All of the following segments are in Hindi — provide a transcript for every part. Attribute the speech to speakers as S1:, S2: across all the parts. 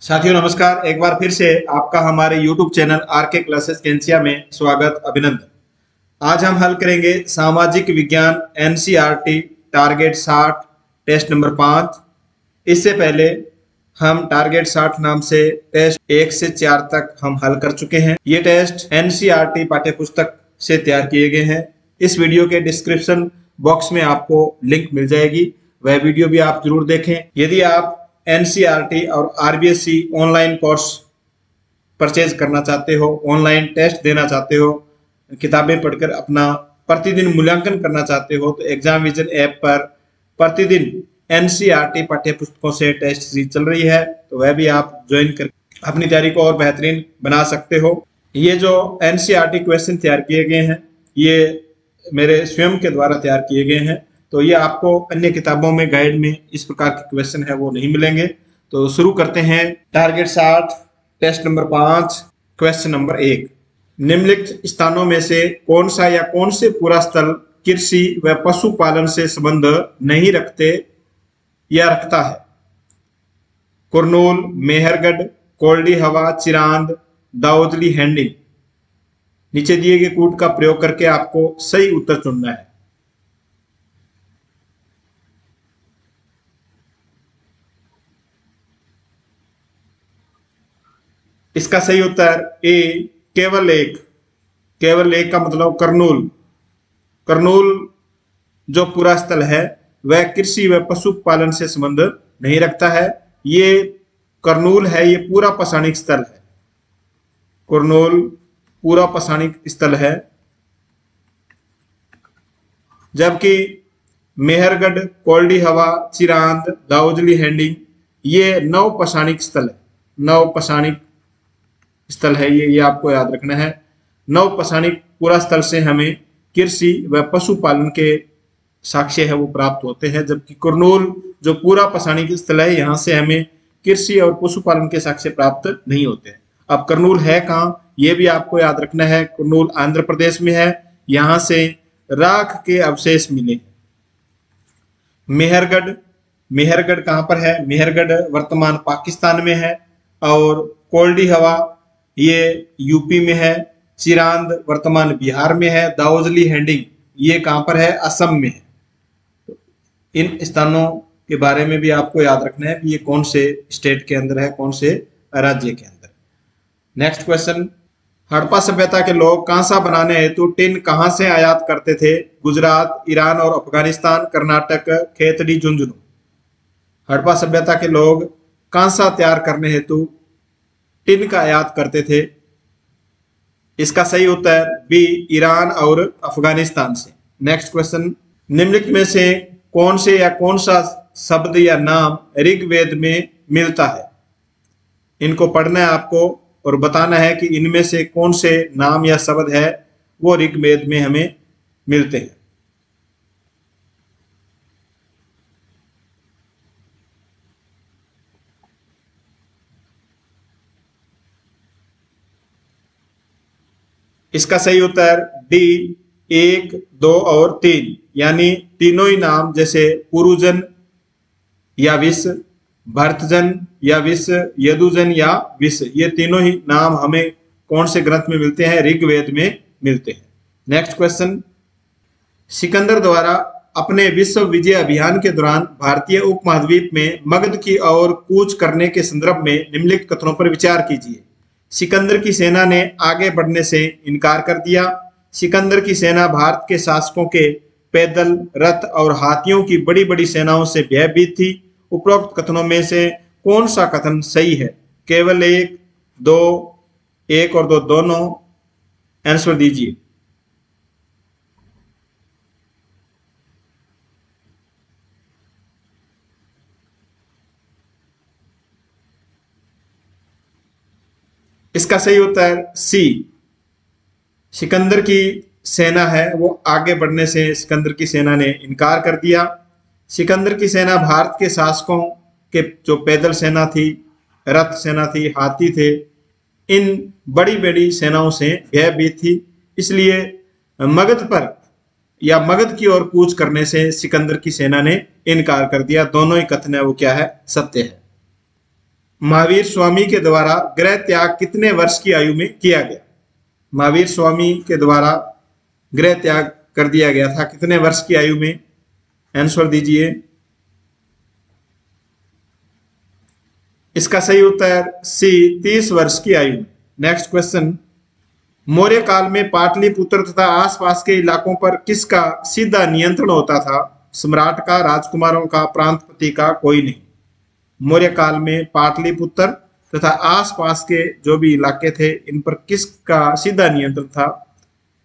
S1: साथियों नमस्कार। एक बार फिर से आपका हमारे YouTube चैनल आरके क्लासेस केंसिया में स्वागत अभिनंदन। आज हम हल करेंगे सामाजिक विज्ञान एनसीईआरटी टारगेट 60 टेस्ट नंबर 5। इससे पहले हम टारगेट 60 नाम से टेस्ट 1 से 4 तक हम हल कर चुके हैं। ये टेस्ट एनसीईआरटी पाठ्यपुस्तक से तैयार किए गए हैं। इस वीडियो के डिस्क्रिप्शन बॉक्स में आपको लिंक मिल जाएगी, वह वीडियो भी आप जरूर देखें। यदि आप एनसीईआरटी और आरबीएससी ऑनलाइन कोर्स परचेज करना चाहते हो, ऑनलाइन टेस्ट देना चाहते हो, किताबें पढ़कर अपना प्रतिदिन मूल्यांकन करना चाहते हो, तो एग्जाम विजन ऐप पर प्रतिदिन एनसीईआरटी पाठ्य पुस्तकों से टेस्ट सीरीज चल रही है, तो वह भी आप ज्वाइन कर अपनी तैयारी को और बेहतरीन बना सकते हो। ये जो एनसीईआरटी क्वेश्चन तैयार किए गए हैं, ये मेरे स्वयं के द्वारा तैयार किए गए हैं, तो ये आपको अन्य किताबों में गाइड में इस प्रकार के क्वेश्चन है वो नहीं मिलेंगे। तो शुरू करते हैं। Target 60 test number 5 question number 1। निम्नलिखित स्थानों में से कौन सा या कौन से पूरा स्थल कृषि व पशुपालन से संबंध नहीं रखते या रखता है? कुरनूल, मेहरगढ़, कोल्डी हवा, चिरांद, दाऊदली, हैंडिंग। नीचे दिए गए कूट का प्रयोग करके आपको सही उत्तर चुनना है। इसका सही उत्तर ए केवल एक। केवल एक का मतलब करनूल। करनूल जो पूरा स्थल है वह कृषि व पशुपालन से संबंध नहीं रखता है। ये करनूल है, ये पूरा पाषाणिक स्थल है। कुरनूल पूरा पाषाणिक स्थल है, जबकि मेहरगढ़, कोल्डी हवा, चिरांद, दाऊदली, हैंडिंग ये नव पाषाणिक स्थल है। नव पाषाणिक स्थल है ये आपको याद रखना है। नव पाषाणिक पूरा स्थल से हमें कृषि व पशुपालन के साक्ष्य है वो प्राप्त होते हैं, जबकि कुरनूल जो पूरा पाषाणिक स्थल है यहाँ से हमें कृषि और पशुपालन के साक्ष्य प्राप्त नहीं होते हैं। अब कुरनूल है कहाँ, ये भी आपको याद रखना है। कुरनूल आंध्र प्रदेश में है, यहाँ से राख के अवशेष मिले। मेहरगढ़, मेहरगढ़ कहाँ पर है? मेहरगढ़ वर्तमान पाकिस्तान में है। और कोल्डी हवा ये यूपी में है। चिरांद वर्तमान बिहार में है। दाऊदली, हैंडिंग ये कहाँ पर है? असम में है। तो इन स्थानों के बारे में भी आपको याद रखना है कि ये कौन से स्टेट के अंदर है, कौन से राज्य के अंदर। Next question. हड़प्पा सभ्यता के लोग कांसा बनाने हेतु टिन कहां से आयात करते थे? गुजरात, ईरान और अफगानिस्तान, कर्नाटक, खेतड़ी, झुंझुनू। हड़प्पा सभ्यता के लोग कांसा तैयार करने हेतु टिन का आयात करते थे। इसका सही उत्तर बी ईरान और अफगानिस्तान से। Next question. निम्नलिखित में से कौन से या कौन सा शब्द या नाम ऋग्वेद में मिलता है? इनको पढ़ना है आपको और बताना है कि इनमें से कौन से नाम या शब्द है वो ऋग्वेद में हमें मिलते हैं। इसका सही उत्तर डी 1, 2 और 3, यानी तीनों ही नाम, जैसे पुरुजन या विष, भरतजन या विष, यदुजन या विष, ये तीनों ही नाम हमें कौन से ग्रंथ में मिलते हैं? ऋग्वेद में मिलते हैं। Next question. सिकंदर द्वारा अपने विश्व विजय अभियान के दौरान भारतीय उपमहाद्वीप में मगध की ओर कूच करने के संदर्भ में निम्नलिखित कथनों पर विचार कीजिए। सिकंदर की सेना ने आगे बढ़ने से इनकार कर दिया। सिकंदर की सेना भारत के शासकों के पैदल, रथ और हाथियों की बड़ी बड़ी सेनाओं से भयभीत थी। उपरोक्त कथनों में से कौन सा कथन सही है? केवल एक, दो, एक और दो दोनों। आंसर दीजिए। इसका सही उत्तर सी। सिकंदर की सेना है वो आगे बढ़ने से सिकंदर की सेना ने इनकार कर दिया। सिकंदर की सेना भारत के शासकों के जो पैदल सेना थी, रथ सेना थी, हाथी थे, इन बड़ी बड़ी सेनाओं से भयभीत थी, इसलिए मगध पर या मगध की ओर कूच करने से सिकंदर की सेना ने इनकार कर दिया। दोनों ही कथन है वो क्या है? सत्य है। महावीर स्वामी के द्वारा गृह त्याग कितने वर्ष की आयु में किया गया? महावीर स्वामी के द्वारा गृह त्याग कर दिया गया था कितने वर्ष की आयु में? आंसर दीजिए। इसका सही उत्तर सी 30 वर्ष की आयु में। नेक्स्ट क्वेश्चन, मौर्य काल में पाटलिपुत्र तथा आसपास के इलाकों पर किसका सीधा नियंत्रण होता था? सम्राट का, राजकुमारों का, प्रांतपति का, कोई नहीं। मौर्य काल में पाटलिपुत्र तथा आसपास के जो भी इलाके थे इन पर किसका सीधा नियंत्रण था?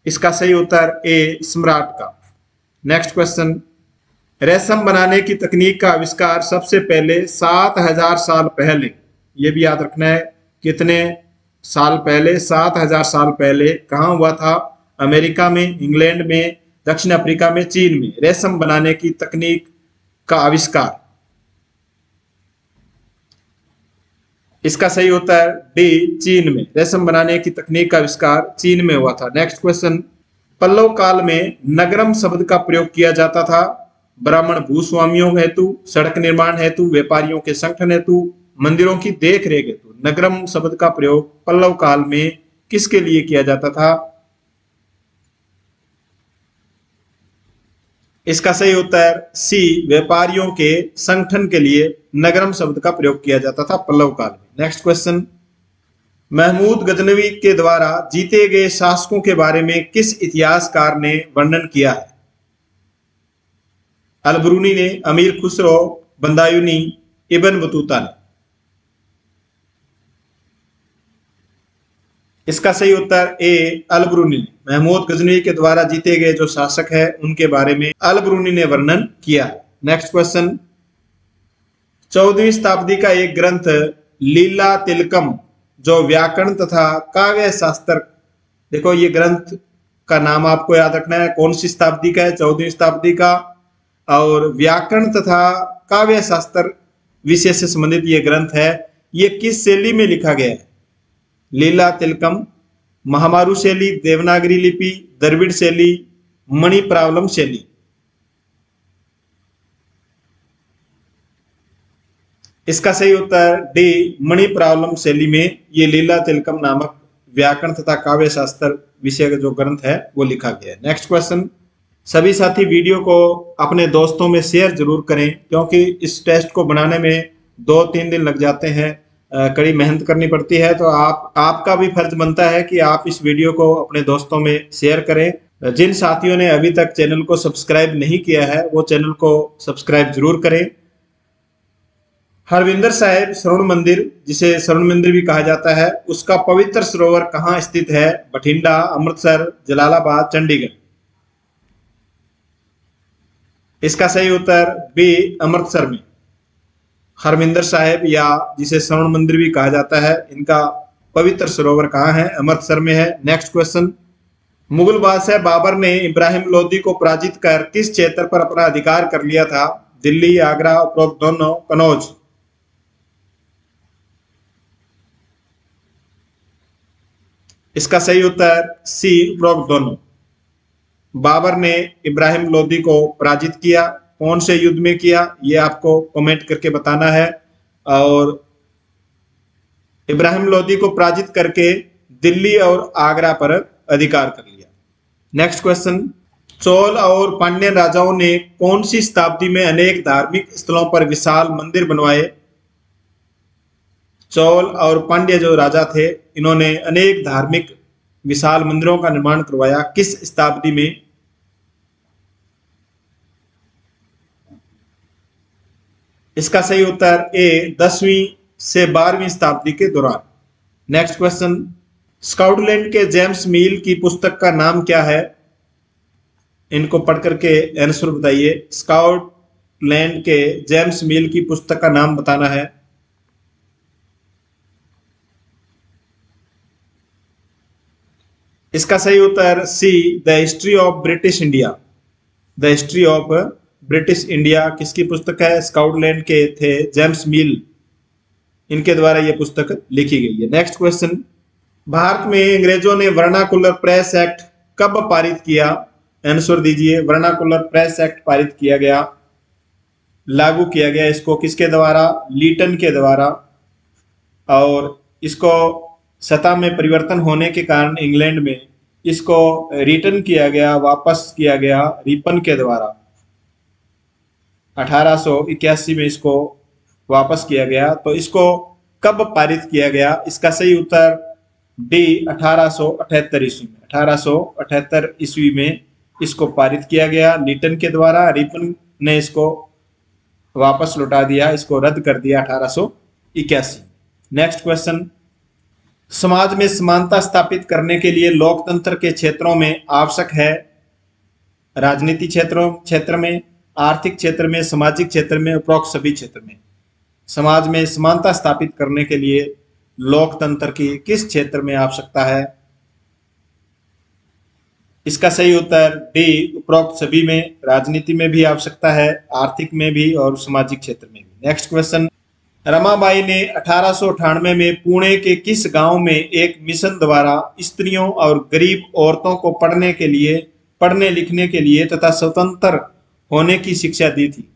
S1: इसका सही उत्तर ए सम्राट का। नेक्स्ट क्वेश्चन, रेशम बनाने की तकनीक का आविष्कार सबसे पहले 7000 साल पहले, ये भी याद रखना है, कितने साल पहले? 7000 साल पहले कहाँ हुआ था? अमेरिका में, इंग्लैंड में, दक्षिण अफ्रीका में, चीन में रेशम बनाने की तकनीक का आविष्कार। इसका सही उत्तर डी चीन में। रेशम बनाने की तकनीक का आविष्कार चीन में हुआ था। नेक्स्ट क्वेश्चन, पल्लव काल में नगरम शब्द का प्रयोग किया जाता था ब्राह्मण भूस्वामियों हेतु, सड़क निर्माण हेतु, व्यापारियों के संगठन हेतु, मंदिरों की देख रेख हेतु। नगरम शब्द का प्रयोग पल्लव काल में किसके लिए किया जाता था? इसका सही उत्तर सी व्यापारियों के संगठन के लिए नगरम शब्द का प्रयोग किया जाता था पल्लव काल में। नेक्स्ट क्वेश्चन, महमूद गजनवी के द्वारा जीते गए शासकों के बारे में किस इतिहासकार ने वर्णन किया है? अलबरूनी ने, अमीर खुसरो, बंदायूनी, इब्न बतूता ने। इसका सही उत्तर ए अलबरूनी ने। महमूद गजनवी के द्वारा जीते गए जो शासक है उनके बारे में अलबरूनी ने वर्णन किया। नेक्स्ट क्वेश्चन, 14वीं शताब्दी का एक ग्रंथ लीला तिलकम जो व्याकरण तथा काव्य शास्त्र, देखो ये ग्रंथ का नाम आपको याद रखना है, कौन सी शताब्दी का है? 14वीं शताब्दी का। और व्याकरण तथा काव्य शास्त्र विषय से संबंधित ये ग्रंथ है। ये किस शैली में लिखा गया है? लीला तिलकम महामारू शैली, देवनागरी लिपि, द्रविड़ शैली, मणिप्रावलम शैली। इसका सही उत्तर डी मणिप्रावलम शैली में ये लीला तिलकम नामक व्याकरण तथा काव्य शास्त्र विषय का जो ग्रंथ है वो लिखा गया है। नेक्स्ट क्वेश्चन, सभी साथी वीडियो को अपने दोस्तों में शेयर जरूर करें क्योंकि इस टेस्ट को बनाने में 2-3 दिन लग जाते हैं, कड़ी मेहनत करनी पड़ती है। तो आपका भी फर्ज बनता है कि आप इस वीडियो को अपने दोस्तों में शेयर करें। जिन साथियों ने अभी तक चैनल को सब्सक्राइब नहीं किया है वो चैनल को सब्सक्राइब जरूर करें। हरविंदर साहिब स्वर्ण मंदिर, जिसे स्वर्ण मंदिर भी कहा जाता है, उसका पवित्र सरोवर कहाँ स्थित है? बठिंडा, अमृतसर, जलालाबाद, चंडीगढ़। इसका सही उत्तर बी अमृतसर में। हरमिंदर साहिब या जिसे स्वर्ण मंदिर भी कहा जाता है, इनका पवित्र सरोवर कहाँ है? अमृतसर में है। नेक्स्ट क्वेश्चन, मुगल बादशाह बाबर ने इब्राहिम लोदी को पराजित कर किस क्षेत्र पर अपना अधिकार कर लिया था? दिल्ली, आगरा, उपरोक्त दोनों, कनौज। इसका सही उत्तर सी उपरोक्त दोनों। बाबर ने इब्राहिम लोदी को पराजित किया, कौन से युद्ध में किया ये आपको कमेंट करके बताना है। और इब्राहिम लोदी को पराजित करके दिल्ली और आगरा पर अधिकार कर लिया। नेक्स्ट क्वेश्चन, चोल और पांड्यन राजाओं ने कौन सी शताब्दी में अनेक धार्मिक स्थलों पर विशाल मंदिर बनवाए? चोल और पांड्य जो राजा थे इन्होंने अनेक धार्मिक विशाल मंदिरों का निर्माण करवाया, किस शताब्दी में? इसका सही उत्तर ए 10वीं से 12वीं शताब्दी के दौरान। नेक्स्ट क्वेश्चन, स्कॉटलैंड के जेम्स मिल की पुस्तक का नाम क्या है? इनको पढ़ करके आंसर बताइए। स्कॉटलैंड के जेम्स मिल की पुस्तक का नाम बताना है। इसका सही उत्तर C the history of British India. The history of British India किसकी पुस्तक है? स्कॉटलैंड के थे जेम्स मिल, इनके द्वारा यह पुस्तक लिखी गई है। नेक्स्ट क्वेश्चन, भारत में अंग्रेजों ने वर्नाकुलर प्रेस एक्ट कब पारित किया? आंसर दीजिए। वर्नाकुलर प्रेस एक्ट पारित किया गया, लागू किया गया इसको किसके द्वारा? लीटन के द्वारा। और इसको सतह में परिवर्तन होने के कारण इंग्लैंड में इसको रिटर्न किया गया, वापस किया गया रिपन के द्वारा। 1881 में इसको वापस किया गया। तो इसको कब पारित किया गया? इसका सही उत्तर डी 1878 ईस्वी में। 1878 ईस्वी में इसको पारित किया गया लिटन के द्वारा। रिपन ने इसको वापस लौटा दिया, इसको रद्द कर दिया 1881। नेक्स्ट क्वेश्चन, समाज में समानता स्थापित करने के लिए लोकतंत्र के क्षेत्रों में आवश्यक है? राजनीति क्षेत्र में, आर्थिक क्षेत्र में, सामाजिक क्षेत्र में, उपरोक्त सभी क्षेत्र में। समाज में समानता स्थापित करने के लिए लोकतंत्र की किस क्षेत्र में आवश्यकता है? इसका सही उत्तर डी उपरोक्त सभी में। राजनीति में भी आवश्यकता है, आर्थिक में भी और सामाजिक क्षेत्र में भी। नेक्स्ट क्वेश्चन, रमाबाई ने 1898 में पुणे के किस गांव में एक मिशन द्वारा स्त्रियों और गरीब औरतों को पढ़ने लिखने के लिए तथा स्वतंत्र होने की शिक्षा दी थी?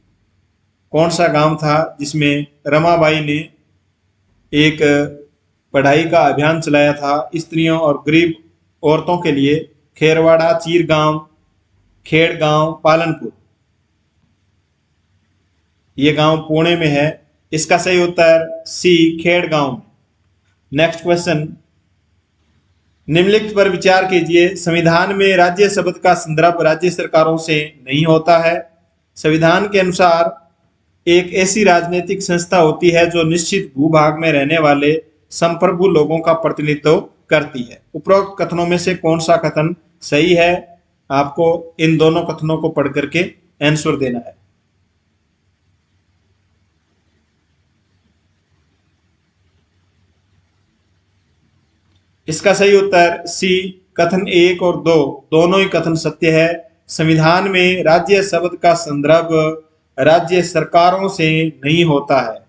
S1: कौन सा गांव था जिसमें रमाबाई ने एक पढ़ाई का अभियान चलाया था स्त्रियों और गरीब औरतों के लिए? खेरवाड़ा, चीरगांव, खेड़गांव, पालनपुर। ये गांव पुणे में है। इसका सही उत्तर सी खेड़गांव में। नेक्स्ट क्वेश्चन, निम्नलिखित पर विचार कीजिए। संविधान में राज्य शब्द का संदर्भ राज्य सरकारों से नहीं होता है। संविधान के अनुसार एक ऐसी राजनीतिक संस्था होती है जो निश्चित भूभाग में रहने वाले संप्रभु लोगों का प्रतिनिधित्व करती है। उपरोक्त कथनों में से कौन सा कथन सही है? आपको इन दोनों कथनों को पढ़ करके आंसर देना है। इसका सही उत्तर सी कथन 1 और 2 दोनों ही कथन सत्य है। संविधान में राज्य शब्द का संदर्भ राज्य सरकारों से नहीं होता है।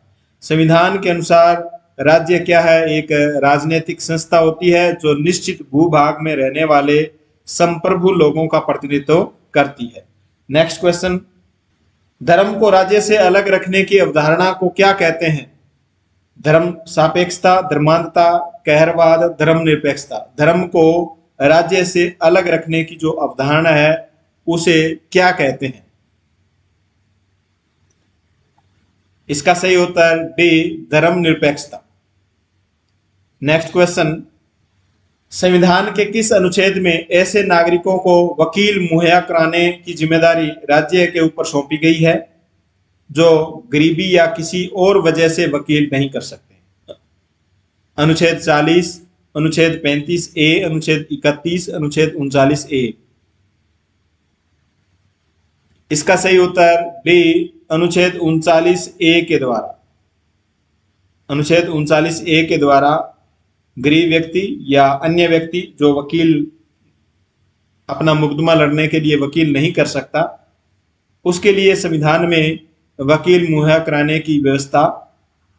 S1: संविधान के अनुसार राज्य क्या है? एक राजनीतिक संस्था होती है जो निश्चित भूभाग में रहने वाले संप्रभु लोगों का प्रतिनिधित्व करती है। नेक्स्ट क्वेश्चन, धर्म को राज्य से अलग रखने की अवधारणा को क्या कहते हैं? धर्म सापेक्षता, धर्मांधता, कहरवाद, धर्मनिरपेक्षता। धर्म को राज्य से अलग रखने की जो अवधारणा है उसे क्या कहते हैं? इसका सही उत्तर डी धर्मनिरपेक्षता। नेक्स्ट क्वेश्चन, संविधान के किस अनुच्छेद में ऐसे नागरिकों को वकील मुहैया कराने की जिम्मेदारी राज्य के ऊपर सौंपी गई है जो गरीबी या किसी और वजह से वकील नहीं कर सकते? अनुच्छेद 40, अनुच्छेद 35 ए, अनुच्छेद 31, अनुच्छेद 39 ए। इसका सही उत्तर डी अनुच्छेद 39 ए के द्वारा। अनुच्छेद 39 ए के द्वारा गरीब व्यक्ति या अन्य व्यक्ति जो वकील अपना मुकदमा लड़ने के लिए वकील नहीं कर सकता, उसके लिए संविधान में वकील मुहैया कराने की व्यवस्था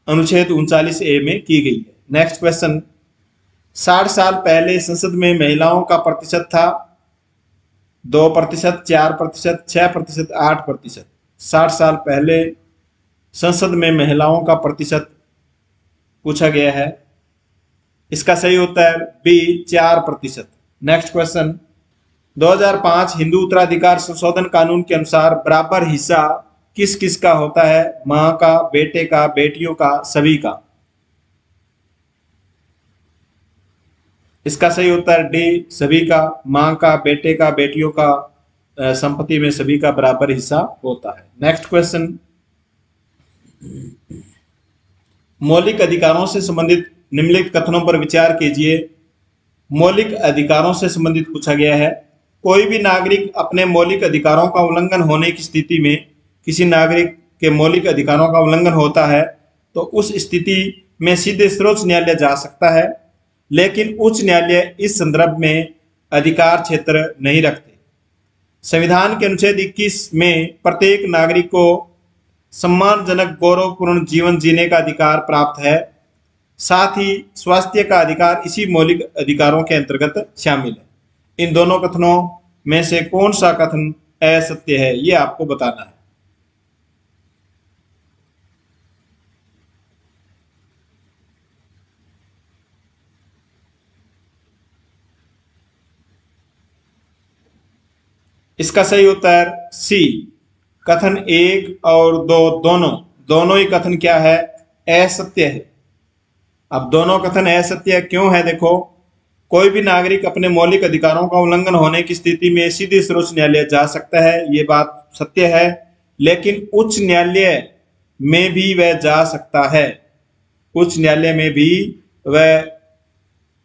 S1: अनुच्छेद 39 ए में की गई है। नेक्स्ट क्वेश्चन, 60 साल पहले संसद में महिलाओं का प्रतिशत था 2%, 4%, 6%, 8%। 60 साल पहले संसद में महिलाओं का प्रतिशत पूछा गया है। इसका सही उत्तर बी 4%। नेक्स्ट क्वेश्चन, 2005 हिंदू उत्तराधिकार संशोधन कानून के अनुसार बराबर हिस्सा किस किस का होता है? मां का, बेटे का, बेटियों का, सभी का। इसका सही उत्तर डी सभी का। मां का, बेटे का, बेटियों का, संपत्ति में सभी का बराबर हिस्सा होता है। नेक्स्ट क्वेश्चन, मौलिक अधिकारों से संबंधित निम्नलिखित कथनों पर विचार कीजिए। मौलिक अधिकारों से संबंधित पूछा गया है। कोई भी नागरिक अपने मौलिक अधिकारों का उल्लंघन होने की स्थिति में, किसी नागरिक के मौलिक अधिकारों का उल्लंघन होता है तो उस स्थिति में सीधे सर्वोच्च न्यायालय जा सकता है, लेकिन उच्च न्यायालय इस संदर्भ में अधिकार क्षेत्र नहीं रखते। संविधान के अनुच्छेद 21 में प्रत्येक नागरिक को सम्मानजनक गौरवपूर्ण जीवन जीने का अधिकार प्राप्त है। साथ ही स्वास्थ्य का अधिकार इसी मौलिक अधिकारों के अंतर्गत शामिल है। इन दोनों कथनों में से कौन सा कथन असत्य है, ये आपको बताना है। इसका सही उत्तर सी, कथन 1 और 2 दोनों ही कथन क्या है, असत्य है। अब दोनों कथन असत्य क्यों है? देखो, कोई भी नागरिक अपने मौलिक अधिकारों का उल्लंघन होने की स्थिति में सीधे सर्वोच्च न्यायालय जा सकता है, ये बात सत्य है, लेकिन उच्च न्यायालय में भी वह जा सकता है, उच्च न्यायालय में भी वह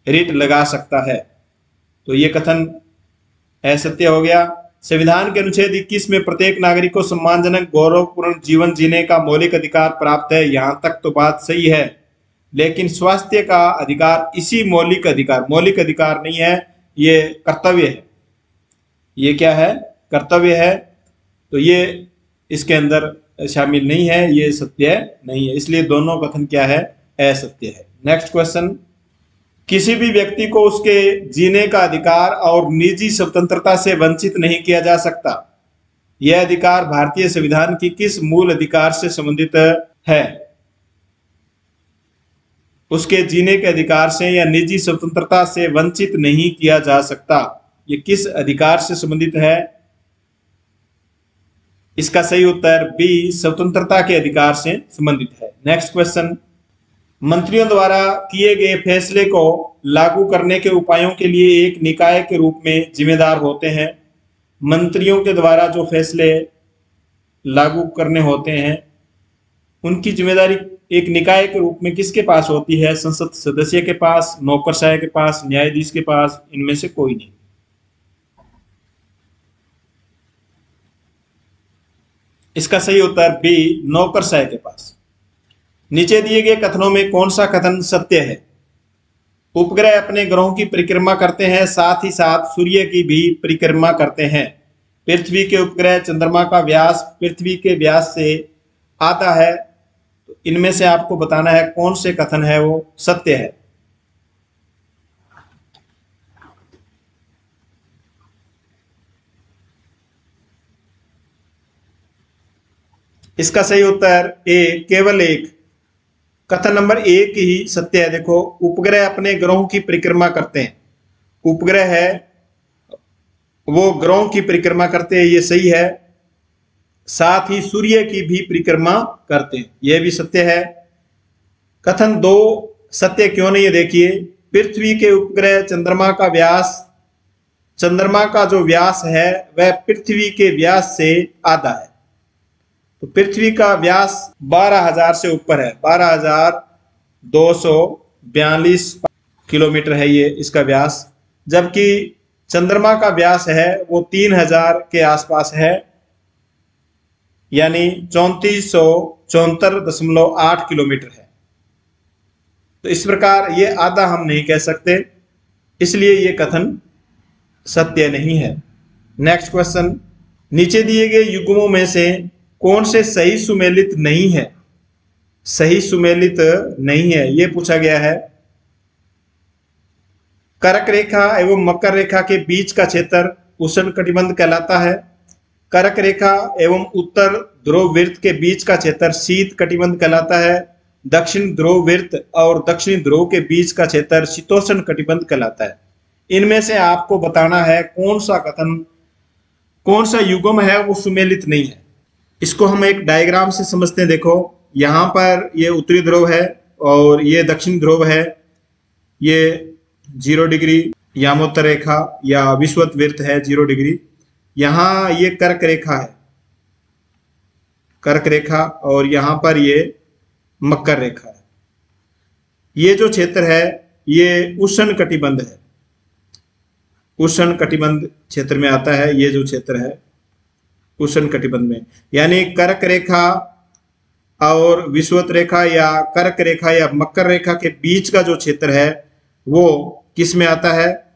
S1: रिट लगा सकता है। तो ये कथन असत्य हो गया। संविधान के अनुच्छेद 21 में प्रत्येक नागरिक को सम्मानजनक गौरवपूर्ण जीवन जीने का मौलिक अधिकार प्राप्त है, यहां तक तो बात सही है, लेकिन स्वास्थ्य का अधिकार इसी मौलिक अधिकार नहीं है, ये कर्तव्य है। ये क्या है? कर्तव्य है। तो ये इसके अंदर शामिल नहीं है, ये सत्य नहीं है, इसलिए दोनों कथन क्या है, असत्य है। नेक्स्ट क्वेश्चन, किसी भी व्यक्ति को उसके जीने का अधिकार और निजी स्वतंत्रता से वंचित नहीं किया जा सकता। यह अधिकार भारतीय संविधान की किस मूल अधिकार से संबंधित है? उसके जीने के अधिकार से या निजी स्वतंत्रता से वंचित नहीं किया जा सकता, ये किस अधिकार से संबंधित है? इसका सही उत्तर बी, स्वतंत्रता के अधिकार से संबंधित है। नेक्स्ट क्वेश्चन, मंत्रियों द्वारा किए गए फैसले को लागू करने के उपायों के लिए एक निकाय के रूप में जिम्मेदार होते हैं। मंत्रियों के द्वारा जो फैसले लागू करने होते हैं उनकी जिम्मेदारी एक निकाय के रूप में किसके पास होती है? संसद सदस्य के पास, नौकरशाह के पास, न्यायाधीश के पास, इनमें से कोई नहीं। इसका सही उत्तर बी, नौकरशाह के पास। नीचे दिए गए कथनों में कौन सा कथन सत्य है? उपग्रह अपने ग्रहों की परिक्रमा करते हैं, साथ ही साथ सूर्य की भी परिक्रमा करते हैं। पृथ्वी के उपग्रह चंद्रमा का व्यास पृथ्वी के व्यास से आता है। तो इनमें से आपको बताना है कौन से कथन है वो सत्य है। इसका सही उत्तर ए, केवल एक। कथन नंबर 1 ही सत्य है। देखो, उपग्रह अपने ग्रहों की परिक्रमा करते हैं, उपग्रह है वो ग्रहों की परिक्रमा करते हैं, ये सही है। साथ ही सूर्य की भी परिक्रमा करते हैं, यह भी सत्य है। कथन 2 सत्य क्यों नहीं है? देखिए, पृथ्वी के उपग्रह चंद्रमा का व्यास, चंद्रमा का जो व्यास है वह पृथ्वी के व्यास से आधा है। तो पृथ्वी का व्यास 12,000 से ऊपर है, 12,242 किलोमीटर है ये इसका व्यास, जबकि चंद्रमा का व्यास है वो 3,000 के आसपास है, यानी 3474.8 किलोमीटर है। तो इस प्रकार ये आधा हम नहीं कह सकते, इसलिए ये कथन सत्य नहीं है। नेक्स्ट क्वेश्चन, नीचे दिए गए युग्मों में से कौन से सही सुमेलित नहीं है? सही सुमेलित नहीं है ये पूछा गया है। कर्क रेखा एवं मकर रेखा के बीच का क्षेत्र उष्ण कटिबंध कहलाता है। कर्क रेखा एवं उत्तर ध्रुव वृत्त के बीच का क्षेत्र शीत कटिबंध कहलाता है। दक्षिण ध्रुव वृत्त और दक्षिणी ध्रुव के बीच का क्षेत्र शीतोष्ण कटिबंध कहलाता है। इनमें से आपको बताना है कौन सा कथन, कौन सा युग्म है वो सुमेलित नहीं है। इसको हम एक डायग्राम से समझते हैं। देखो, यहाँ पर ये उत्तरी ध्रुव है और ये दक्षिण ध्रुव है, ये 0 डिग्री यामोत्तर रेखा या विषुवत वृत्त है 0 डिग्री। यहाँ ये कर्क रेखा है, कर्क रेखा, और यहाँ पर ये मकर रेखा है। ये जो क्षेत्र है ये उष्ण कटिबंध है, उष्ण कटिबंध क्षेत्र में आता है। ये जो क्षेत्र है उष्ण कटिबंध में, यानी कर्क रेखा और विषुवत रेखा या कर्क रेखा या मकर रेखा के बीच का जो क्षेत्र है वो किस में आता है?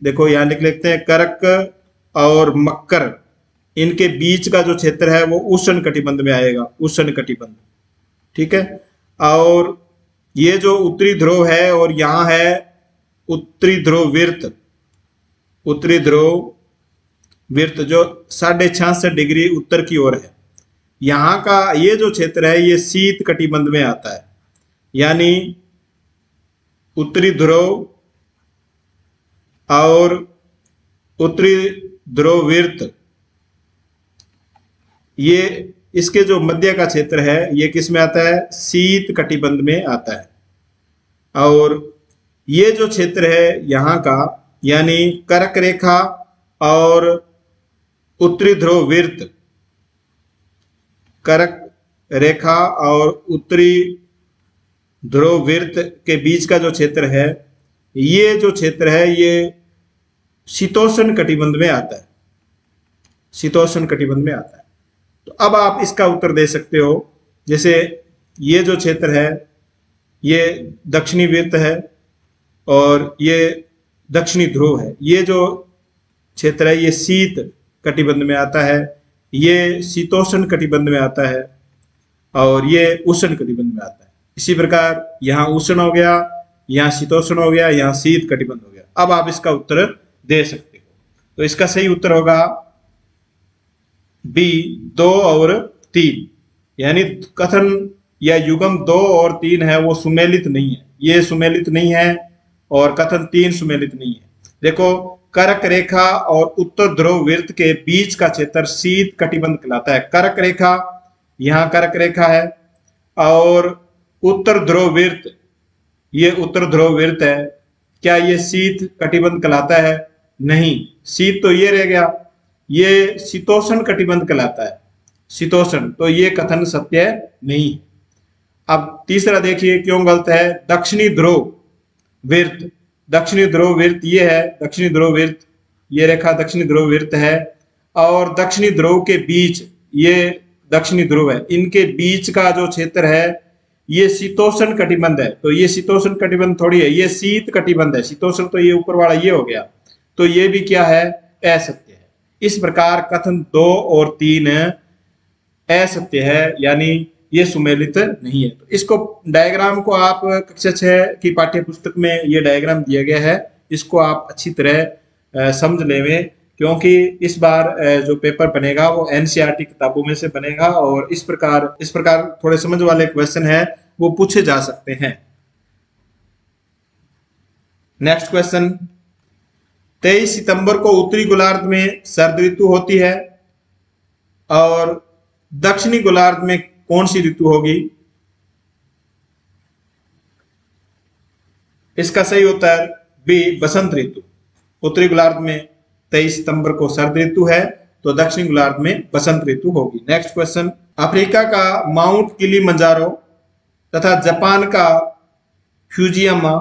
S1: देखो यहाँ लिख लेते हैं, कर्क और मकर, इनके बीच का जो क्षेत्र है वो उष्ण कटिबंध में आएगा, उष्ण कटिबंध। ठीक है, और ये जो उत्तरी ध्रुव है और यहाँ है उत्तरी ध्रुव वृत्त, उत्तरी ध्रुव वृत्त जो 66.5 डिग्री उत्तर की ओर है। यहाँ का ये जो क्षेत्र है ये शीत कटिबंध में आता है, यानी उत्तरी ध्रुव और उत्तरी ध्रुव वृत्त ये इसके जो मध्य का क्षेत्र है ये किस में आता है, शीत कटिबंध में आता है। और ये जो क्षेत्र है यहाँ का यानी कर्क रेखा और उत्तरी ध्रुव वृत्त, कर्क रेखा और उत्तरी ध्रुव वृत्त के बीच का जो क्षेत्र है, ये जो क्षेत्र है ये शीतोष्ण कटिबंध में आता है, शीतोष्ण कटिबंध में आता है। तो अब आप इसका उत्तर दे सकते हो, जैसे ये जो क्षेत्र है ये दक्षिणी वृत्त है और ये दक्षिणी ध्रुव है। ये जो क्षेत्र है ये शीत कटिबंध में आता है, ये शीतोष्ण कटिबंध में आता है और ये उष्ण कटिबंध में आता है। इसी प्रकार यहाँ उष्ण हो गया, यहाँ शीतोष्ण हो गया, यहाँ शीत कटिबंध हो गया। अब आप इसका उत्तर दे सकते हो। तो इसका सही उत्तर होगा बी 2 और 3, यानी कथन या युग्म 2 और 3 है वो सुमेलित नहीं है, ये सुमेलित नहीं है और कथन 3 सुमेलित नहीं है। देखो कर्क रेखा और उत्तर ध्रुव वृत्त के बीच का क्षेत्र शीत कटिबंध कहलाता है। कर्क रेखा, यहाँ कर्क रेखा है और उत्तर ध्रुव वृत्त, ये उत्तर ध्रुव वृत्त है। क्या ये शीत कटिबंध कहलाता है? नहीं, शीत तो ये रह गया, ये शीतोष्ण कटिबंध कहलाता है, शीतोष्ण। तो ये कथन सत्य नहीं। अब तीसरा देखिए क्यों गलत है। दक्षिणी ध्रुव वृत्त, दक्षिणी ध्रुव वृत्त ये है, दक्षिणी ध्रुव वृत्त, ये रेखा दक्षिणी ध्रुव वृत्त है और दक्षिणी ध्रुव के बीच ये दक्षिणी ध्रुव है, इनके बीच का जो क्षेत्र है ये शीतोष्ण कटिबंध है। तो ये शीतोष्ण कटिबंध थोड़ी है, ये शीत कटिबंध है। शीतोष्ण तो ये ऊपर वाला ये हो गया, तो ये भी क्या है, असत्य है। इस प्रकार कथन 2 और 3 असत्य है, यानी ये सुमेलित नहीं है। तो इसको डायग्राम को आप कक्षा 6 की पाठ्य पुस्तक में ये डायग्राम दिया गया है, इसको आप अच्छी तरह समझ लेंगे, क्योंकि इस बार जो पेपर बनेगा वो एनसीईआरटी किताबों में से बनेगा और इस प्रकार थोड़े समझ वाले क्वेश्चन है वो पूछे जा सकते हैं। नेक्स्ट क्वेश्चन, 23 सितंबर को उत्तरी गोलार्ध में शरद ऋतु होती है और दक्षिणी गोलार्ध में कौन सी ऋतु होगी? इसका सही उत्तर बी बसंत ऋतु। उत्तरी गोलार्ध में 23 सितंबर को शरद ऋतु है तो दक्षिणी गोलार्ध में बसंत ऋतु होगी। नेक्स्ट क्वेश्चन, अफ्रीका का माउंट किलिमंजारो तथा जापान का फ्यूजियामा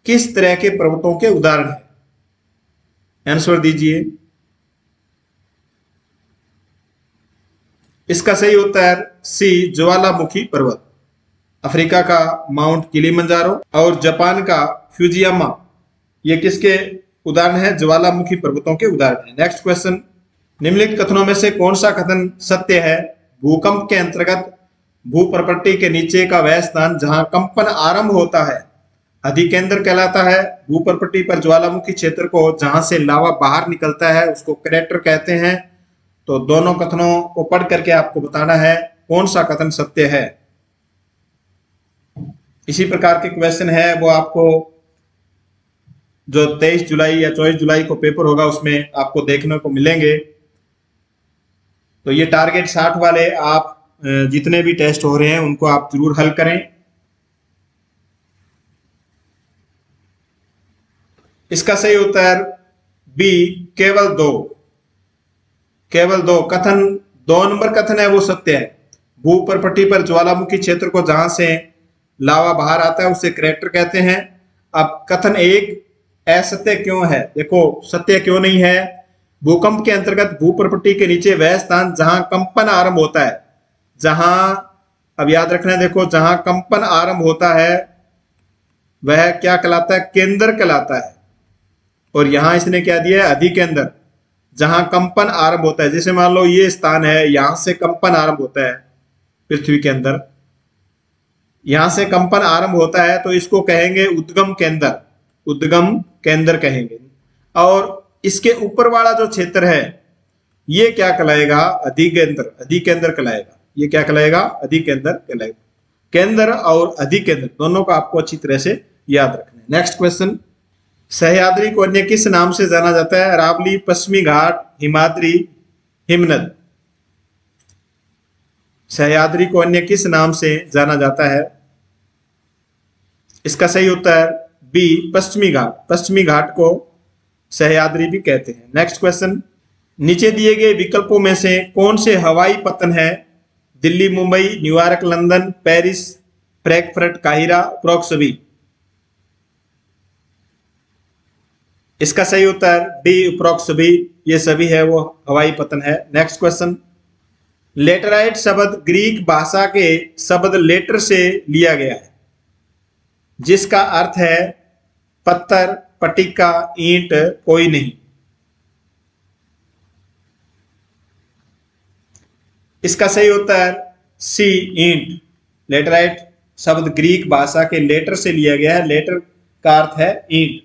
S1: किस तरह के पर्वतों के उदाहरण है? आंसर दीजिए। इसका सही उत्तर सी ज्वालामुखी पर्वत। अफ्रीका का माउंट किलिमंजारो और जापान का फ्यूजियामा ये किसके उदाहरण है? ज्वालामुखी पर्वतों के उदाहरण है। नेक्स्ट क्वेश्चन, निम्नलिखित कथनों में से कौन सा कथन सत्य है? भूकंप के अंतर्गत भूप्रपट्टी के नीचे का वह स्थान जहां कंपन आरंभ होता है अधिकेंद्र कहलाता है। भूप्रपट्टी पर ज्वालामुखी क्षेत्र को जहां से लावा बाहर निकलता है उसको क्रेटर कहते हैं। तो दोनों कथनों को पढ़ करके आपको बताना है कौन सा कथन सत्य है। इसी प्रकार के क्वेश्चन है वो आपको जो 23 जुलाई या 24 जुलाई को पेपर होगा उसमें आपको देखने को मिलेंगे। तो ये टारगेट 60 वाले आप जितने भी टेस्ट हो रहे हैं उनको आप जरूर हल करें। इसका सही उत्तर बी केवल 2। केवल 2 कथन, 2 नंबर कथन है वो सत्य है। भूप्रपट्टी पर ज्वालामुखी क्षेत्र को जहां से लावा बाहर आता है उसे क्रेटर कहते हैं। अब कथन 1 असत्य क्यों है? देखो सत्य क्यों नहीं है। भूकंप के अंतर्गत भूप्रपट्टी के नीचे वह स्थान जहां कंपन आरंभ होता है, जहां, अब याद रखना है, देखो जहां कंपन आरंभ होता है वह क्या कहलाता है? केंद्र कहलाता है। और यहां इसने क्या दिया है? अधिकेंद्र। जहां कंपन आरंभ होता है, जैसे मान लो ये स्थान है, यहां से कंपन आरंभ होता है पृथ्वी के अंदर, यहां से कंपन आरंभ होता है तो इसको कहेंगे उद्गम केंद्र, उद्गम केंद्र कहेंगे। और इसके ऊपर वाला जो क्षेत्र है ये क्या कहलाएगा? अधिकेंद्र, अधिकेंद्र कहलाएगा। ये क्या कहलाएगा? अधिकेंद्र कहलाएगा। केंद्र और अधिकेंद्र दोनों को आपको अच्छी तरह से याद रखना है। नेक्स्ट क्वेश्चन, सह्याद्री को अन्य किस नाम से जाना जाता है? अरावली, पश्चिमी घाट, हिमाद्री, हिमनद। सह्याद्री को अन्य किस नाम से जाना जाता है? इसका सही उत्तर बी पश्चिमी घाट। पश्चिमी घाट को सह्याद्री भी कहते हैं। नेक्स्ट क्वेश्चन, नीचे दिए गए विकल्पों में से कौन से हवाई पतन है? Delhi, Mumbai, New York, London, Paris, Frankfurt, Cairo, उपरोक्त सभी। इसका सही उत्तर डी उपरोक्त सभी, ये सभी है वो हवाई पतन है। नेक्स्ट क्वेश्चन, लेटराइट शब्द ग्रीक भाषा के शब्द लेटर से लिया गया है जिसका अर्थ है पत्थर, पट्टिका, ईंट, कोई नहीं। इसका सही उत्तर सी ईंट। लेटराइट शब्द ग्रीक भाषा के लेटर से लिया गया है, लेटर का अर्थ है ईंट।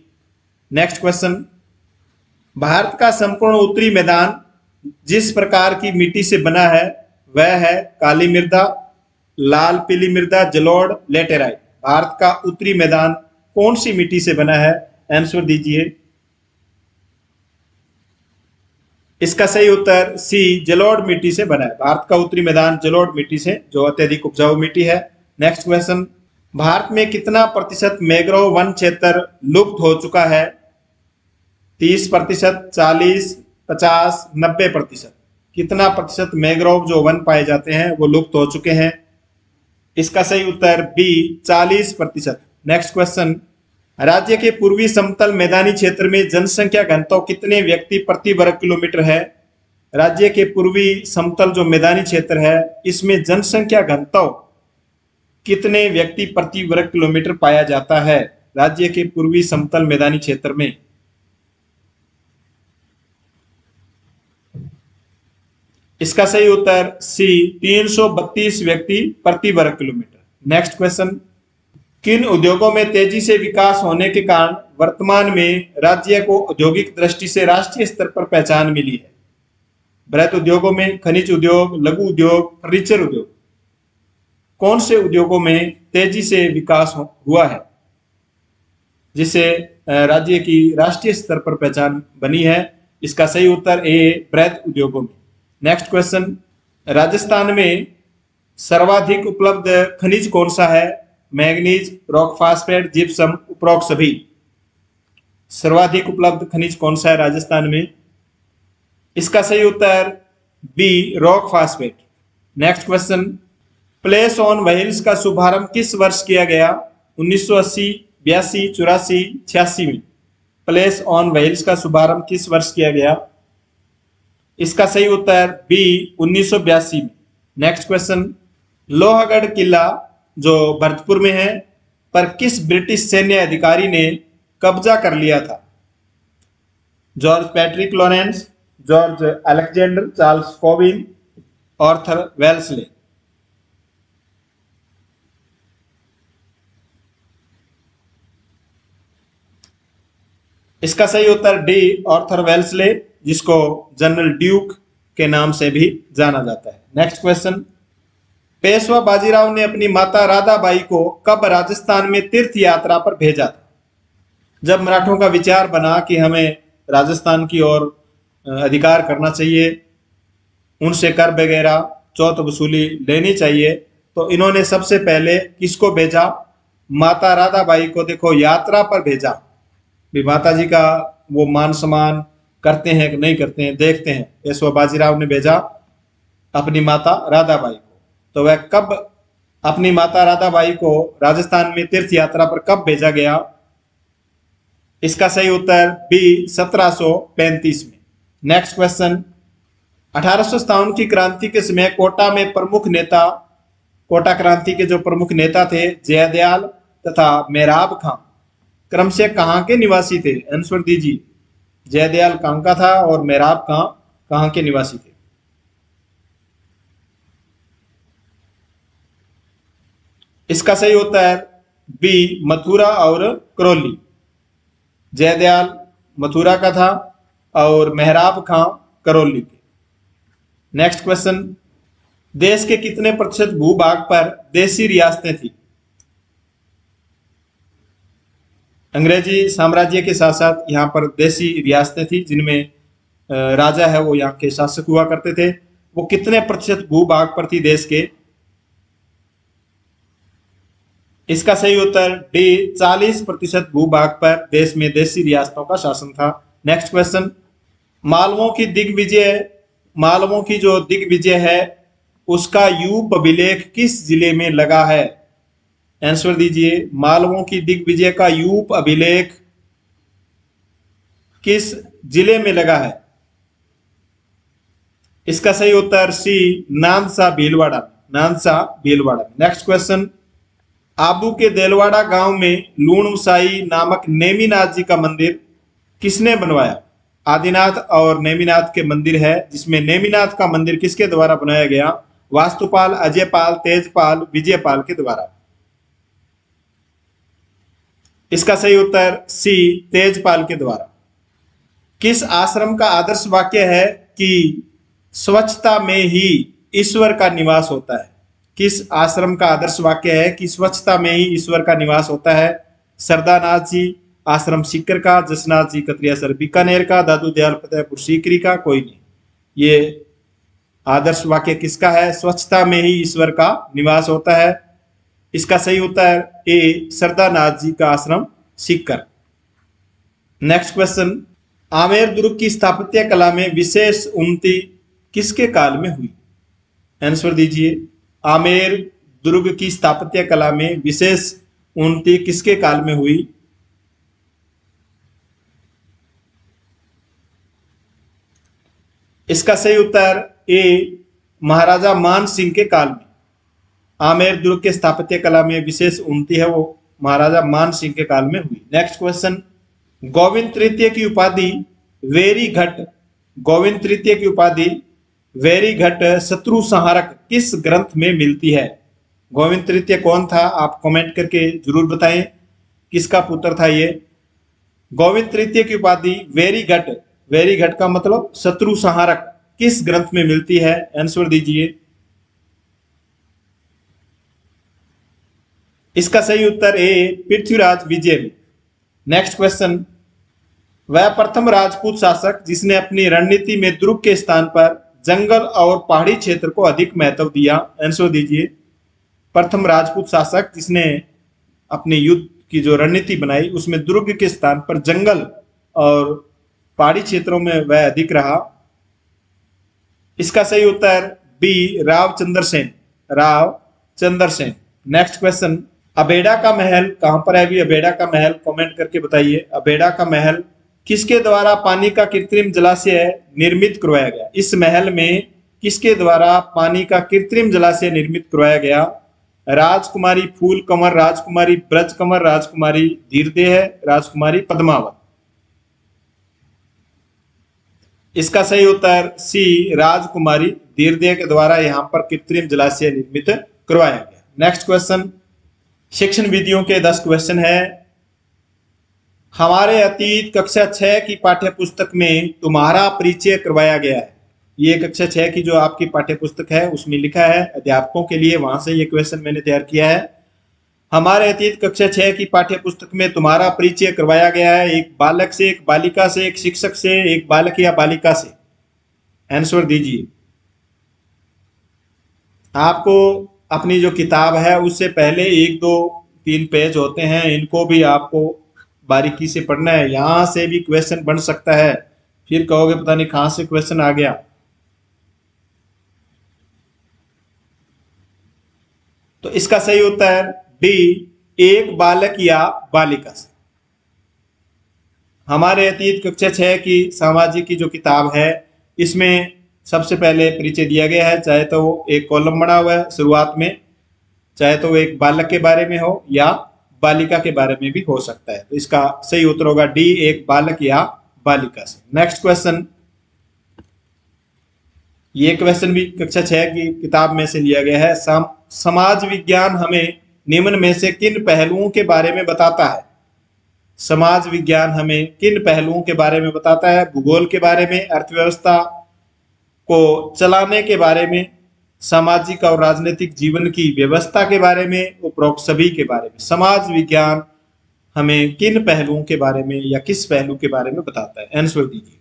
S1: नेक्स्ट क्वेश्चन, भारत का संपूर्ण उत्तरी मैदान जिस प्रकार की मिट्टी से बना है वह है काली मृदा, लाल पीली मृदा, जलोढ़, लेटेराइट। भारत का उत्तरी मैदान कौन सी मिट्टी से बना है? आंसर दीजिए। इसका सही उत्तर सी जलोढ़ मिट्टी से बना है। भारत का उत्तरी मैदान जलोढ़ मिट्टी से, जो अत्यधिक उपजाऊ मिट्टी है। नेक्स्ट क्वेश्चन, भारत में कितना प्रतिशत मैंग्रोव वन क्षेत्र लुप्त हो चुका है? 30%, 40%, 50%, 90%। कितना प्रतिशत मैंग्रोव जो वन पाए जाते हैं वो लुप्त हो चुके हैं? इसका सही उत्तर बी 40%। नेक्स्ट क्वेश्चन, राज्य के पूर्वी समतल मैदानी क्षेत्र में जनसंख्या घनत्व कितने व्यक्ति प्रति वर्ग किलोमीटर है? राज्य के पूर्वी समतल जो मैदानी क्षेत्र है इसमें जनसंख्या घनत्व कितने व्यक्ति प्रति वर्ग किलोमीटर पाया जाता है? राज्य के पूर्वी समतल मैदानी क्षेत्र में। इसका सही उत्तर सी 332 व्यक्ति प्रति वर्ग किलोमीटर। नेक्स्ट क्वेश्चन, किन उद्योगों में तेजी से विकास होने के कारण वर्तमान में राज्य को औद्योगिक दृष्टि से राष्ट्रीय स्तर पर पहचान मिली है? बृहत उद्योगों में खनिज उद्योग, लघु उद्योग, फर्नीचर उद्योग। कौन से उद्योगों में तेजी से विकास हुआ है जिससे राज्य की राष्ट्रीय स्तर पर पहचान बनी है? इसका सही उत्तर ए बृहत उद्योगों में। नेक्स्ट क्वेश्चन, राजस्थान में सर्वाधिक उपलब्ध खनिज कौन सा है? मैंगनीज, रॉक फास्फेट, जिप्सम, उपरोक्त सभी। सर्वाधिक उपलब्ध खनिज कौन सा है राजस्थान में? इसका सही उत्तर B rock phosphate. Next question, Palace on Wheels का शुभारंभ किस वर्ष किया गया? 1980, 82, 84, 86 में। प्लेस ऑन व्हील्स का शुभारंभ किस वर्ष किया गया? इसका सही उत्तर बी 1982 में। नेक्स्ट क्वेश्चन, लोहगढ़ किला जो भरतपुर में है पर किस ब्रिटिश सैन्य अधिकारी ने कब्जा कर लिया था? George Patrick Lawrence, George Alexander, Charles Corbin, Arthur Wellesley. इसका सही उत्तर डी आर्थर वेल्सले, जिसको जनरल ड्यूक के नाम से भी जाना जाता है। नेक्स्ट क्वेश्चन, पेशवा बाजीराव ने अपनी माता राधाबाई को कब राजस्थान में तीर्थ यात्रा पर भेजा था? जब मराठों का विचार बना कि हमें राजस्थान की ओर अधिकार करना चाहिए, उनसे कर वगैरह चौथ वसूली लेनी चाहिए, तो इन्होंने सबसे पहले किसको भेजा? माता राधाबाई को देखो यात्रा पर भेजा। भी माता जी का वो मान सम्मान करते हैं कि नहीं करते हैं, देखते हैं। पेशवा बाजीराव ने भेजा अपनी माता राधाबाई को। तो वह कब अपनी माता राधाबाई को राजस्थान में तीर्थ यात्रा पर कब भेजा गया? इसका सही उत्तर बी 1735 में। नेक्स्ट क्वेश्चन, 1857 की क्रांति के समय कोटा में प्रमुख नेता, कोटा क्रांति के जो प्रमुख नेता थे जयदयाल तथा मेहराब खां, क्रमशः कहाँ के निवासी थे? आंसर दीजिए। जयदयाल कहाँ का था और मेहराब खां कहाँ के निवासी थे? इसका सही उत्तर बी मथुरा और करौली। जयदयाल मथुरा का था और मेहराब खां करौली के। नेक्स्ट क्वेश्चन, देश के कितने प्रतिशत भूभाग पर देशी रियासतें थी? अंग्रेजी साम्राज्य के साथ साथ यहाँ पर देशी रियासतें थी जिनमें राजा है वो यहाँ के शासक हुआ करते थे। वो कितने प्रतिशत भूभाग पर थी देश के? इसका सही उत्तर डी 40% भूभाग पर देश में देशी रियासतों का शासन था। नेक्स्ट क्वेश्चन, मालवों की दिग्विजय, मालवों की जो दिग्विजय है उसका यूप अभिलेख किस जिले में लगा है? आंसर दीजिए, मालवों की दिग्विजय का यूप अभिलेख किस जिले में लगा है? इसका सही उत्तर सी नानसा भीलवाड़ा, नानसा भीलवाड़ा। नेक्स्ट क्वेश्चन, आबू के देलवाड़ा गांव में लूणसाई नामक नेमिनाथ जी का मंदिर किसने बनवाया? आदिनाथ और नेमिनाथ के मंदिर है, जिसमें नेमिनाथ का मंदिर किसके द्वारा बनाया गया? वास्तुपाल, अजयपाल, तेजपाल, विजयपाल के द्वारा। इसका सही उत्तर सी तेजपाल के द्वारा। किस आश्रम का आदर्श वाक्य है कि स्वच्छता में ही ईश्वर का निवास होता है? किस आश्रम का आदर्श वाक्य है कि स्वच्छता में ही ईश्वर का निवास होता है? सरदानाथ जी आश्रम सीकर का, जसनाथ जी कतरियासर बीकानेर का, दादू दयाल फतेहपुर सीकरी का, कोई नहीं। ये आदर्श वाक्य किसका है? स्वच्छता में ही ईश्वर का निवास होता है। इसका सही उत्तर ए सरदानाथ जी का आश्रम सीकर। नेक्स्ट क्वेश्चन, आमेर दुर्ग की स्थापत्य कला में विशेष उन्नति किसके काल में हुई? आंसर दीजिए, आमेर दुर्ग की स्थापत्य कला में विशेष उन्नति किसके काल में हुई? इसका सही उत्तर ए महाराजा मान सिंह के काल में। आमेर दुर्ग के स्थापत्य कला में विशेष उन्नति है वो महाराजा मान सिंह के काल में हुई। नेक्स्ट क्वेश्चन, गोविंद तृतीय की उपाधि वेरी घट, गोविंद तृतीय की उपाधि वेरी घट शत्रु संहारक किस ग्रंथ में मिलती है? गोविंद तृतीय कौन था? आप कमेंट करके जरूर बताएं किसका पुत्र था ये। गोविंद तृतीय की उपाधि वेरी घट, वेरी घट का मतलब शत्रु संहारक किस ग्रंथ में मिलती है? आंसर दीजिए। इसका सही उत्तर ए पृथ्वीराज विजय में। नेक्स्ट क्वेश्चन, वह प्रथम राजपूत शासक जिसने अपनी रणनीति में दुर्ग के स्थान पर जंगल और पहाड़ी क्षेत्र को अधिक महत्व दिया? आंसर दीजिए। प्रथम राजपूत शासक जिसने अपनी युद्ध की जो रणनीति बनाई उसमें दुर्ग के स्थान पर जंगल और पहाड़ी क्षेत्रों में वह अधिक रहा। इसका सही उत्तर B Ravchandra Sen, Ravchandra Sen. Next question, Abheda का महल कहां पर है? अभी अबेड़ा का महल कमेंट करके बताइए। अबेड़ा का महल किसके द्वारा पानी का कृत्रिम जलाशय निर्मित करवाया गया? इस महल में किसके द्वारा पानी का कृत्रिम जलाशय निर्मित करवाया गया? राजकुमारी फूल कंवर, राजकुमारी ब्रज कंवर, राजकुमारी धीरदेह, राजकुमारी पद्मावत। इसका सही उत्तर सी राजकुमारी धीरदेह के द्वारा यहां पर कृत्रिम जलाशय निर्मित करवाया गया। नेक्स्ट क्वेश्चन, शिक्षण विधियों के 10 क्वेश्चन है। हमारे अतीत कक्षा 6 की पाठ्य पुस्तक में तुम्हारा परिचय करवाया गया है। ये कक्षा 6 की जो आपकी पाठ्य पुस्तक है उसमें लिखा है अध्यापकों के लिए, वहां से ये क्वेश्चन मैंने तैयार किया है। हमारे अतीत कक्षा 6 की पाठ्य पुस्तक में तुम्हारा परिचय करवाया गया है एक बालक से, एक बालिका से, एक शिक्षक से, एक बालक या बालिका से। आंसर दीजिए। आपको अपनी जो किताब है उससे पहले 1, 2, 3 पेज होते हैं, इनको भी आपको बारीकी से पढ़ना है। यहां से भी क्वेश्चन बन सकता है, फिर कहोगे पता नहीं कहां से क्वेश्चन आ गया। तो इसका सही उत्तर डी एक बालक या बालिका से। हमारे अतीत कक्षा 6 की सामाजिक की जो किताब है इसमें सबसे पहले परिचय दिया गया है, चाहे तो वो एक कॉलम बना हुआ है शुरुआत में, चाहे तो वो एक बालक के बारे में हो या बालिका के बारे में भी हो सकता है। तो इसका सही उत्तर होगा डी एक बालक या बालिका से। नेक्स्ट क्वेश्चन, ये क्वेश्चन भी कक्षा 6 की किताब में से लिया गया है। समाज विज्ञान हमें निम्न में से किन पहलुओं के बारे में बताता है? समाज विज्ञान हमें किन पहलुओं के बारे में बताता है? भूगोल के बारे में, अर्थव्यवस्था को चलाने के बारे में, सामाजिक और राजनीतिक जीवन की व्यवस्था के बारे में, उपरोक्त सभी के बारे में। समाज विज्ञान हमें किन पहलुओं के बारे में या किस पहलू के बारे में बताता है? आंसर दीजिए।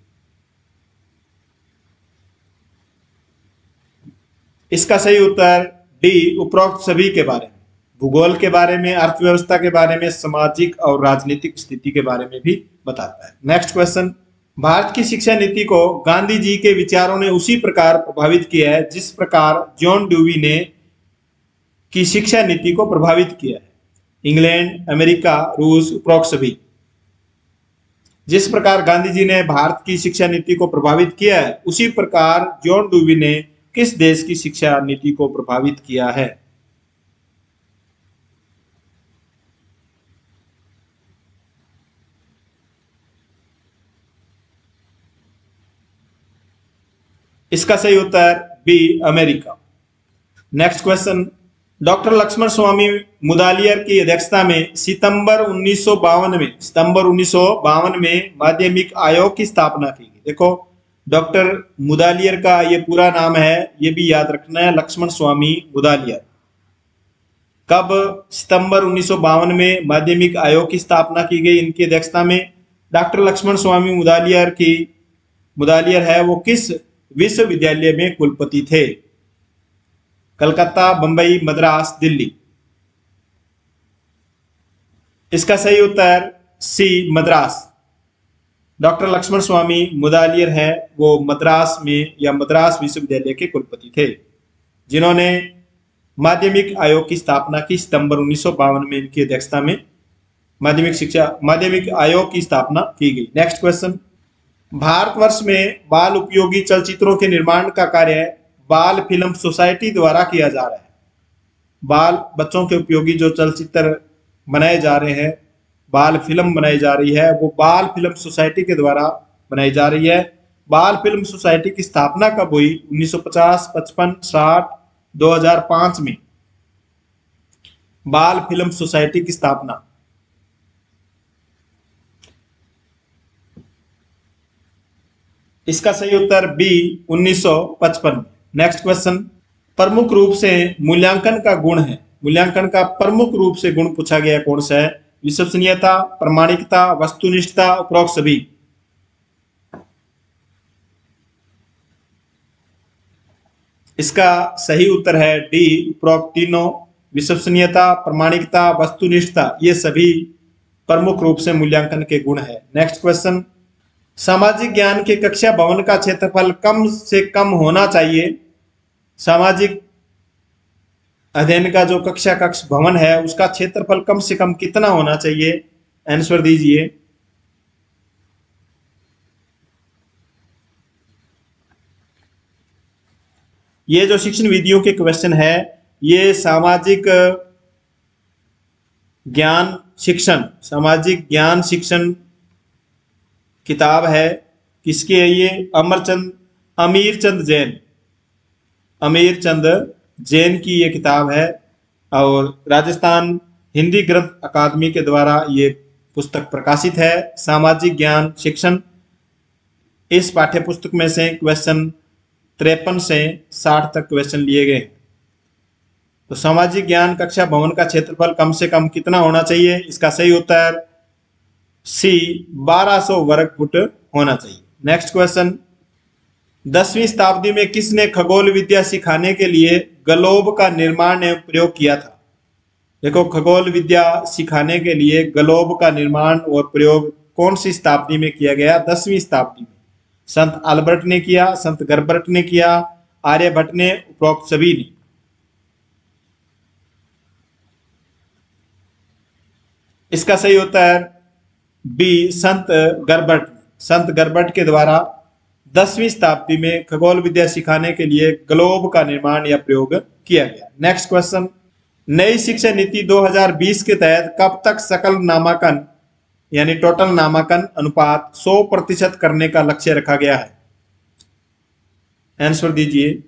S1: इसका सही उत्तर डी उपरोक्त सभी के बारे में। भूगोल के बारे में, अर्थव्यवस्था के बारे में, सामाजिक और राजनीतिक स्थिति के बारे में भी बताता है। नेक्स्ट क्वेश्चन, भारत की शिक्षा नीति को गांधी जी के विचारों ने उसी प्रकार प्रभावित किया है जिस प्रकार जॉन ड्यूवी ने की शिक्षा नीति को प्रभावित किया है। इंग्लैंड, अमेरिका, रूस, उपरोक्त सभी। जिस प्रकार गांधी जी ने भारत की शिक्षा नीति को प्रभावित किया है उसी प्रकार जॉन ड्यूवी ने किस देश की शिक्षा नीति को प्रभावित किया है? इसका सही उत्तर B, America. Next question, doctor Lakshman Swami Mudaliar की अध्यक्षता में सितंबर 1952 में माध्यमिक आयोग की स्थापना की गई। देखो, डॉक्टर मुदालियर का ये पूरा नाम है, ये भी याद रखना है, लक्ष्मण स्वामी मुदालियर। कब? सितंबर 1952 में माध्यमिक आयोग की स्थापना की गई इनकी अध्यक्षता में। डॉक्टर लक्ष्मण स्वामी मुदालियर है वो किस विश्वविद्यालय में कुलपति थे? कलकत्ता, बंबई, मद्रास, दिल्ली। इसका सही उत्तर सी, मद्रास। डॉक्टर लक्ष्मण स्वामी मुदालियर है वो मद्रास में या मद्रास विश्वविद्यालय के कुलपति थे जिन्होंने माध्यमिक आयोग की स्थापना की। सितंबर 1952 में इनकी अध्यक्षता में माध्यमिक आयोग की स्थापना की गई। नेक्स्ट क्वेश्चन, भारतवर्ष में बाल उपयोगी चलचित्रों के निर्माण का कार्य बाल फिल्म सोसाइटी द्वारा किया जा रहा है। बाल बच्चों के उपयोगी जो चलचित्र बनाए जा रहे हैं, बाल फिल्म बनाई जा रही है, वो बाल फिल्म सोसाइटी के द्वारा बनाई जा रही है। बाल फिल्म सोसाइटी की स्थापना कब हुई? 1950, 55, 60, 2005 में बाल फिल्म सोसाइटी की स्थापना। इसका सही उत्तर बी, 1955। नेक्स्ट क्वेश्चन, प्रमुख रूप से मूल्यांकन का गुण है। मूल्यांकन का प्रमुख रूप से गुण पूछा गया कौन सा है? विश्वसनीयता, प्रामाणिकता, वस्तुनिष्ठता, उपरोक्त सभी। इसका सही उत्तर है डी, उपरोक्त तीनों। विश्वसनीयता, प्रामाणिकता, वस्तुनिष्ठता, ये सभी प्रमुख रूप से मूल्यांकन के गुण है। नेक्स्ट क्वेश्चन, सामाजिक ज्ञान के कक्षा भवन का क्षेत्रफल कम से कम होना चाहिए। सामाजिक अध्ययन का जो कक्ष भवन है उसका क्षेत्रफल कम से कम कितना होना चाहिए? आंसर दीजिए। ये जो शिक्षण विधियों के क्वेश्चन है ये सामाजिक ज्ञान शिक्षण किताब है। किसकी है ये? अमीर चंद जैन की ये किताब है और राजस्थान हिंदी ग्रंथ अकादमी के द्वारा ये पुस्तक प्रकाशित है। सामाजिक ज्ञान शिक्षण, इस पाठ्य पुस्तक में से क्वेश्चन 53 से 60 तक क्वेश्चन लिए गए। तो सामाजिक ज्ञान कक्षा भवन का क्षेत्रफल कम से कम कितना होना चाहिए? इसका सही उत्तर सी, 1200 वर्ग फुट होना चाहिए। नेक्स्ट क्वेश्चन, 10वीं शताब्दी में किसने खगोल विद्या सिखाने के लिए ग्लोब का निर्माण एवं प्रयोग किया था? देखो, खगोल विद्या सिखाने के लिए ग्लोब का निर्माण और प्रयोग कौन सी शताब्दी में किया गया? 10वीं शताब्दी में। संत अल्बर्ट ने किया, संत गर्बर्ट ने किया, आर्यभट्ट ने, उपरोक्त सभी ने। इसका सही उत्तर बी, संत गर्बर्ट के द्वारा 10वीं शताब्दी में खगोल विद्या सिखाने के लिए ग्लोब का निर्माण या प्रयोग किया गया। नेक्स्ट क्वेश्चन, नई शिक्षा नीति 2020 के तहत कब तक सकल नामांकन यानी टोटल नामांकन अनुपात 100% करने का लक्ष्य रखा गया है? आंसर दीजिए।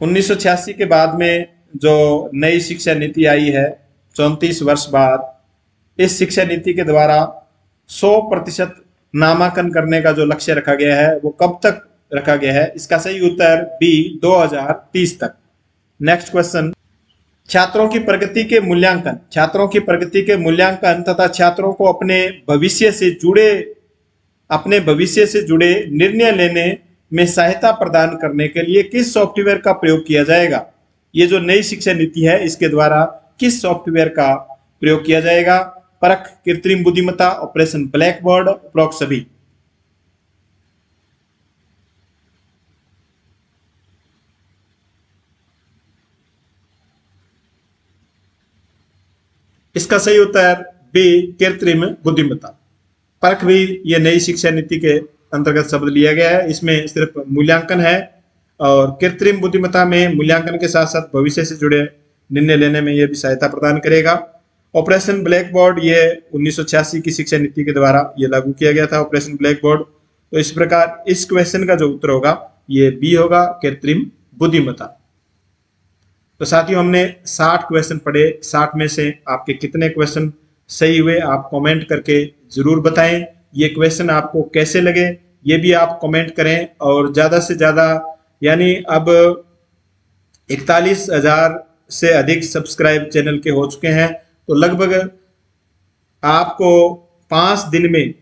S1: 1986 के बाद में जो नई शिक्षा नीति आई है 34 वर्ष बाद, इस शिक्षा नीति के द्वारा 100% नामांकन करने का जो लक्ष्य रखा गया है वो कब तक रखा गया है? इसका सही उत्तर बी, 2030 तक। नेक्स्ट क्वेश्चन, छात्रों की प्रगति के मूल्यांकन तथा छात्रों को अपने भविष्य से जुड़े निर्णय लेने में सहायता प्रदान करने के लिए किस सॉफ्टवेयर का प्रयोग किया जाएगा? ये जो नई शिक्षा नीति है इसके द्वारा किस सॉफ्टवेयर का प्रयोग किया जाएगा? परख, कृत्रिम बुद्धिमत्ता, ऑपरेशन ब्लैक बोर्ड, उपरोक्त सभी। इसका सही उत्तर बी, कृत्रिम बुद्धिमत्ता। परख भी ये नई शिक्षा नीति के अंतर्गत शब्द लिया गया है। इसमें सिर्फ मूल्यांकन है और कृत्रिम बुद्धिमत्ता में मूल्यांकन के साथ साथ भविष्य से जुड़े निर्णय लेने में यह भी सहायता प्रदान करेगा। ऑपरेशन ब्लैक बोर्ड ये 1986 की शिक्षा नीति के द्वारा ये लागू किया गया था, ऑपरेशन ब्लैक बोर्ड। तो इस प्रकार इस क्वेश्चन का जो उत्तर होगा ये बी होगा, कृत्रिम बुद्धिमत्ता। तो साथियों हमने 60 क्वेश्चन पढ़े, 60 में से आपके कितने क्वेश्चन सही हुए आप कमेंट करके जरूर बताएं। ये क्वेश्चन आपको कैसे लगे ये भी आप कमेंट करें और ज़्यादा से ज़्यादा, यानी अब 41,000 से अधिक सब्सक्राइब चैनल के हो चुके हैं, तो लगभग आपको 5 दिन में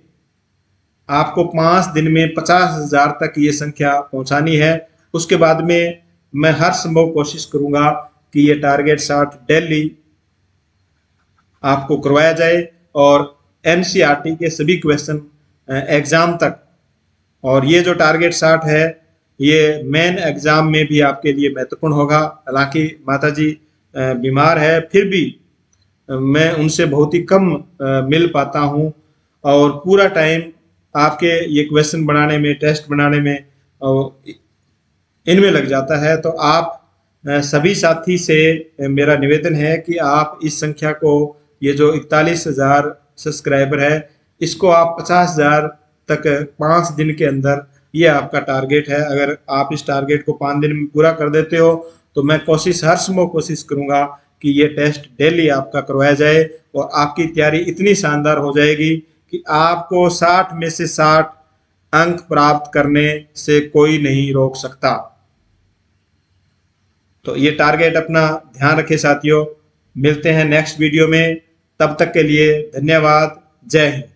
S1: 50,000 तक ये संख्या पहुंचानी है। उसके बाद में मैं हर संभव कोशिश करूंगा कि ये टारगेट 60 डेली आपको करवाया जाए और एनसीईआरटी के सभी क्वेश्चन एग्जाम तक। और ये जो टारगेट 60 है ये मेन एग्जाम में भी आपके लिए महत्वपूर्ण होगा। हालांकि माताजी बीमार है, फिर भी मैं उनसे बहुत ही कम मिल पाता हूं और पूरा टाइम आपके ये क्वेश्चन बनाने में, टेस्ट बनाने में इनमें लग जाता है। तो आप सभी साथी से मेरा निवेदन है कि आप इस संख्या को, ये जो 41,000 सब्सक्राइबर है, इसको आप 50,000 तक 5 दिन के अंदर, ये आपका टारगेट है। अगर आप इस टारगेट को 5 दिन में पूरा कर देते हो तो मैं हर संभव कोशिश करूंगा कि ये टेस्ट डेली आपका करवाया जाए और आपकी तैयारी इतनी शानदार हो जाएगी कि आपको 60 में से 60 अंक प्राप्त करने से कोई नहीं रोक सकता। तो ये टारगेट अपना ध्यान रखें साथियों। मिलते हैं नेक्स्ट वीडियो में, तब तक के लिए धन्यवाद। जय हिंद।